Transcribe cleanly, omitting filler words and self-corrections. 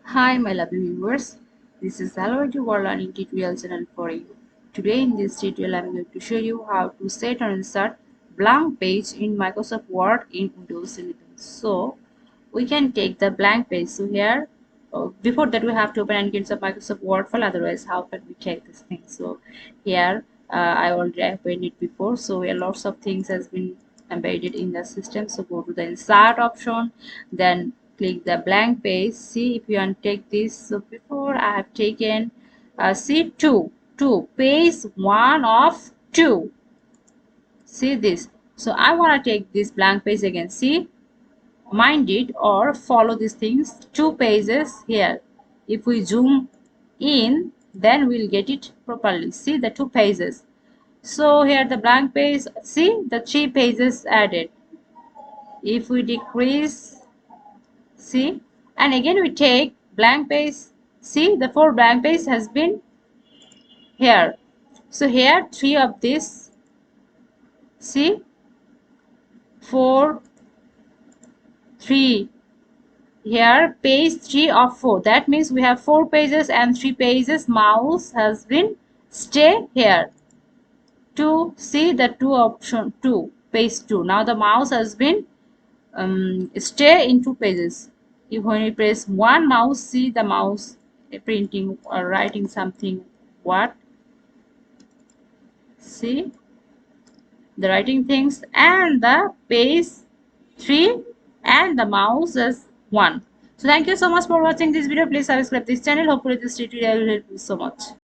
Hi my lovely viewers, this is Hello World Learning tutorial channel for you. Today in this tutorial I am going to show you how to set and insert blank page in Microsoft Word in Windows 11. So we can take the blank page. So here before that we have to open and get some Microsoft Word file, otherwise how can we check this thing? So here I already opened it before, so here lots of things has been embedded in the system. So go to the insert option, then click the blank page. See if you want to take this. So before I have taken see two page 1 of 2. See this. So I want to take this blank page again. See, mind it or follow these things, 2 pages here. If we zoom in, then we'll get it properly. See the 2 pages. So here the blank page, see the 3 pages added. If we decrease, see, and again we take blank page, see the 4 blank page has been here. So here 3 of this, see, 4 3, here page 3 of 4. That means we have 4 pages and 3 pages. Mouse has been stay here to see the 2 option 2 page 2. Now the mouse has been stay in 2 pages. If when you press one mouse, see the mouse printing or writing something. What? See the writing things, and the page 3 and the mouse is 1. So thank you so much for watching this video. Please subscribe this channel. Hopefully this tutorial will help you so much.